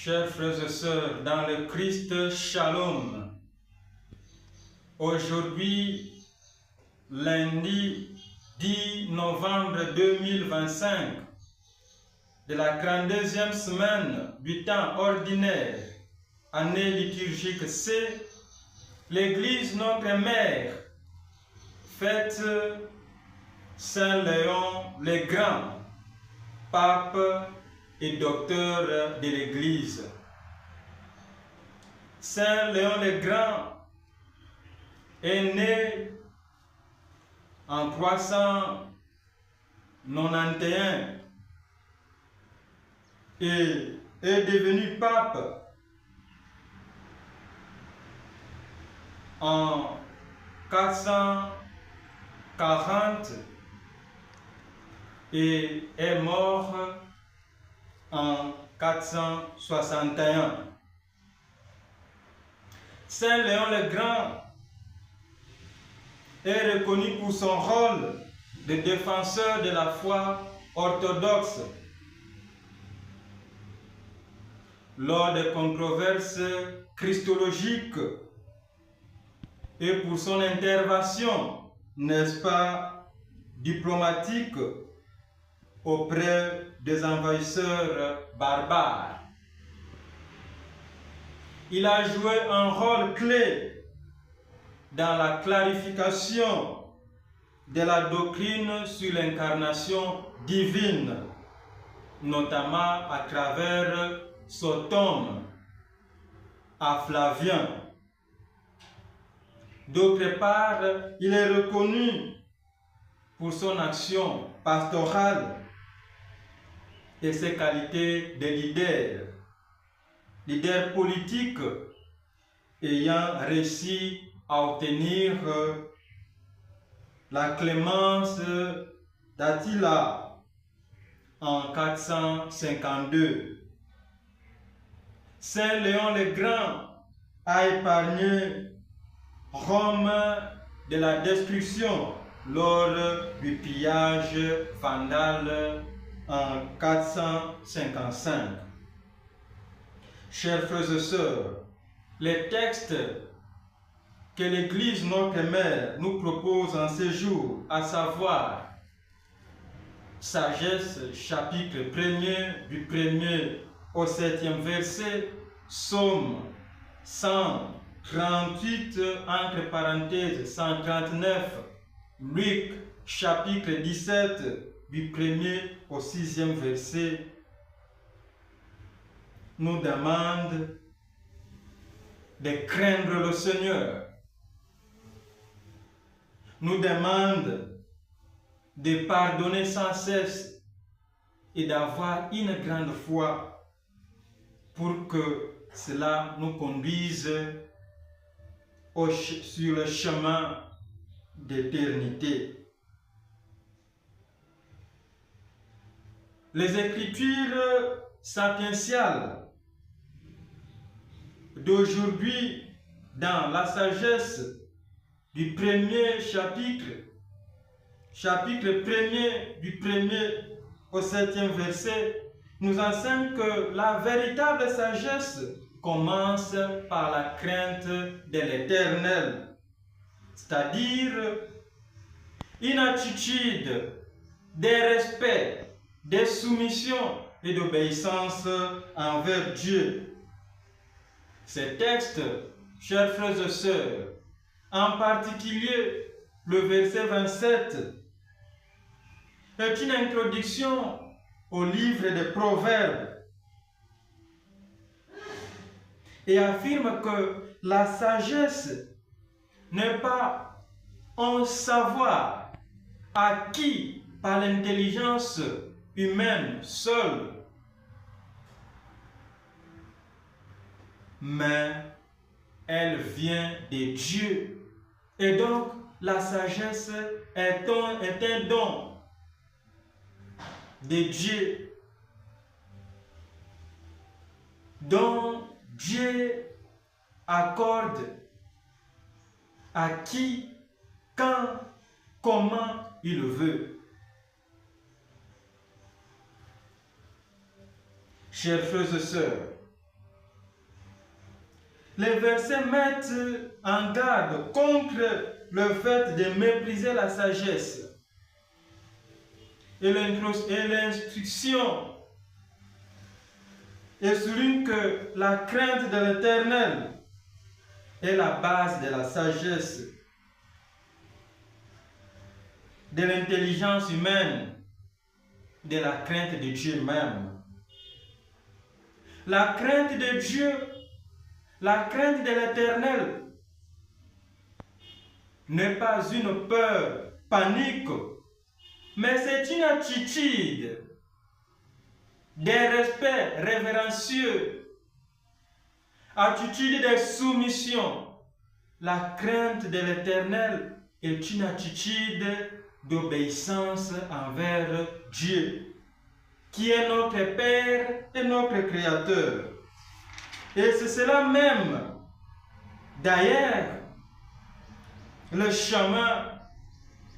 Chers frères et sœurs, dans le Christ, Shalom. Aujourd'hui, lundi 10 novembre 2025, de la 32e semaine du temps ordinaire, année liturgique C, l'Église notre Mère fête Saint Léon le Grand, pape et docteur de l'Église. Saint Léon le Grand est né en 391 et est devenu pape en 440 et est mort en 461. Saint Léon le Grand est reconnu pour son rôle de défenseur de la foi orthodoxe lors des controverses christologiques et pour son intervention, n'est-ce pas, diplomatique auprès des envahisseurs barbares. Il a joué un rôle clé dans la clarification de la doctrine sur l'incarnation divine, notamment à travers son tome à Flavien. D'autre part, il est reconnu pour son action pastorale et ses qualités de leader politique ayant réussi à obtenir la clémence d'Attila en 452. Saint Léon le Grand a épargné Rome de la destruction lors du pillage vandale en 455. Chers frères et sœurs, les textes que l'Église notre Mère nous propose en ce jour, à savoir Sagesse, chapitre 1er, du 1er au 7e verset, Psaume 138, entre parenthèses 139, Luc, chapitre 17, du 1er au 6e verset, nous demande de craindre le Seigneur, nous demande de pardonner sans cesse et d'avoir une grande foi pour que cela nous conduise sur le chemin d'éternité. Les Écritures sapientiales d'aujourd'hui, dans la sagesse du premier chapitre 1er, du 1er au 7e verset, nous enseigne que la véritable sagesse commence par la crainte de l'Éternel, c'est-à-dire une attitude de respect, de soumission et d'obéissance envers Dieu. Ces textes, chers frères et sœurs, en particulier le verset 27, est une introduction au livre des Proverbes et affirme que la sagesse n'est pas un savoir acquis par l'intelligence humaine seule, mais elle vient de Dieu. Et donc, la sagesse est un don de Dieu, dont Dieu accorde à qui, quand, comment il veut. Chers frères et sœurs, les versets mettent en garde contre le fait de mépriser la sagesse. Et l'instruction et souligne que la crainte de l'Éternel est la base de la sagesse, de l'intelligence humaine, de la crainte de Dieu même. La crainte de Dieu, la crainte de l'Éternel n'est pas une peur, panique, mais c'est une attitude de respect révérencieux, attitude de soumission. La crainte de l'Éternel est une attitude d'obéissance envers Dieu, qui est notre Père et notre Créateur. Et c'est cela même, d'ailleurs, le chemin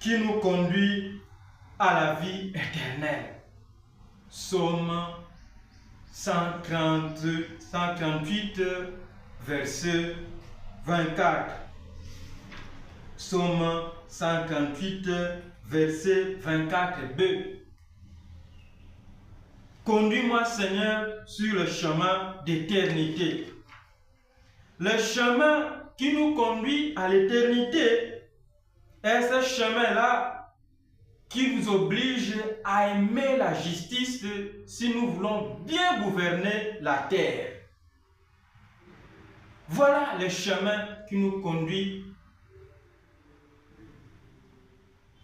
qui nous conduit à la vie éternelle. Psaume 138, verset 24. Psaume 138, verset 24b. Conduis-moi, Seigneur, sur le chemin d'éternité. Le chemin qui nous conduit à l'éternité est ce chemin-là qui nous oblige à aimer la justice si nous voulons bien gouverner la terre. Voilà le chemin qui nous conduit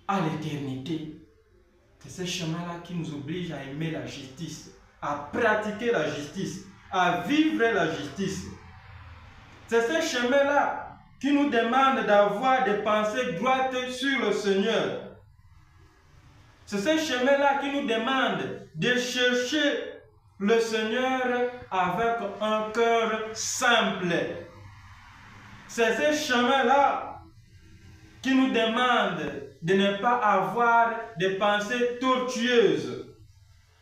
à l'éternité. C'est ce chemin-là qui nous oblige à aimer la justice, à pratiquer la justice, à vivre la justice. C'est ce chemin-là qui nous demande d'avoir des pensées droites sur le Seigneur. C'est ce chemin-là qui nous demande de chercher le Seigneur avec un cœur simple. C'est ce chemin-là qui nous demande de ne pas avoir des pensées tortueuses.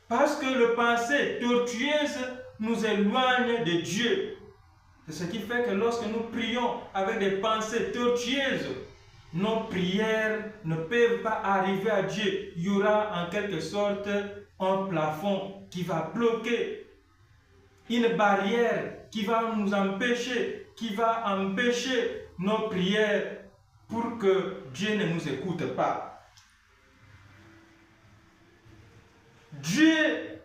Parce que les pensées tortueuses nous éloignent de Dieu. C'est ce qui fait que lorsque nous prions avec des pensées tortueuses, nos prières ne peuvent pas arriver à Dieu. Il y aura en quelque sorte un plafond qui va bloquer, une barrière qui va nous empêcher, qui va empêcher nos prières pour que Dieu ne nous écoute pas. Dieu,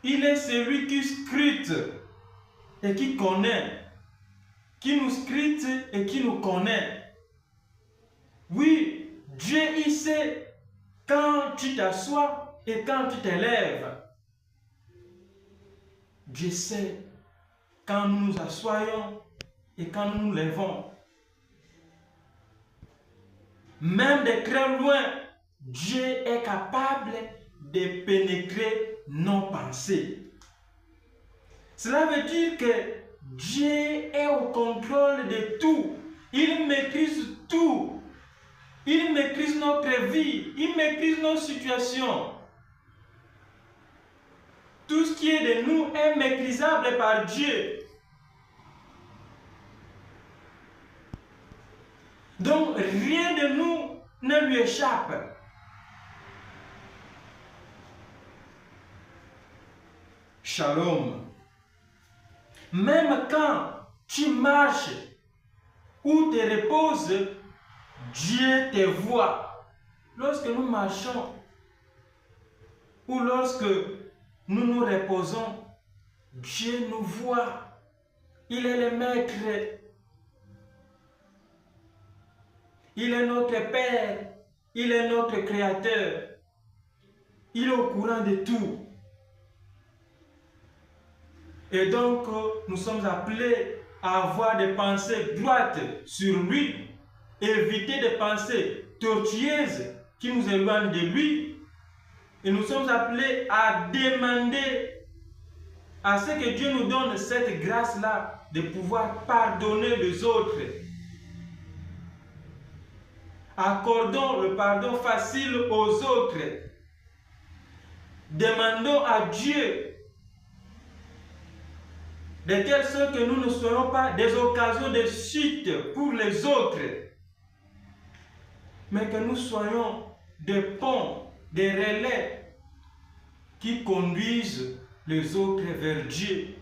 il est celui qui scrute et qui connaît, qui nous scrute et qui nous connaît. Oui, Dieu, il sait quand tu t'assois et quand tu t'élèves. Dieu sait quand nous nous assoyons et quand nous nous lèvons. Même de très loin, Dieu est capable de pénétrer nos pensées. Cela veut dire que Dieu est au contrôle de tout. Il maîtrise tout. Il maîtrise notre vie. Il maîtrise nos situations. Tout ce qui est de nous est maîtrisable par Dieu. Donc, rien de nous ne lui échappe. Shalom. Même quand tu marches ou te reposes, Dieu te voit. Lorsque nous marchons ou lorsque nous nous reposons, Dieu nous voit. Il est le maître. Il est notre Père. Il est notre Créateur. Il est au courant de tout. Et donc, nous sommes appelés à avoir des pensées droites sur lui, éviter des pensées tortueuses qui nous éloignent de lui. Et nous sommes appelés à demander à ce que Dieu nous donne cette grâce-là de pouvoir pardonner les autres. Accordons le pardon facile aux autres. Demandons à Dieu de telle sorte que nous ne soyons pas des occasions de chute pour les autres, mais que nous soyons des ponts, des relais qui conduisent les autres vers Dieu.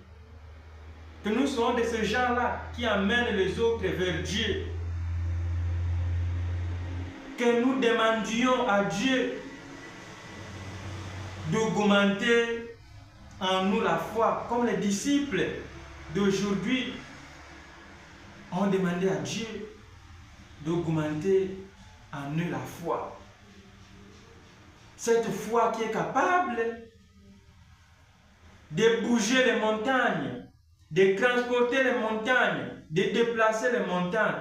Que nous soyons de ces gens-là qui amènent les autres vers Dieu. Que nous demandions à Dieu d'augmenter en nous la foi, comme les disciples d'aujourd'hui ont demandé à Dieu d'augmenter en eux la foi. Cette foi qui est capable de bouger les montagnes, de transporter les montagnes, de déplacer les montagnes.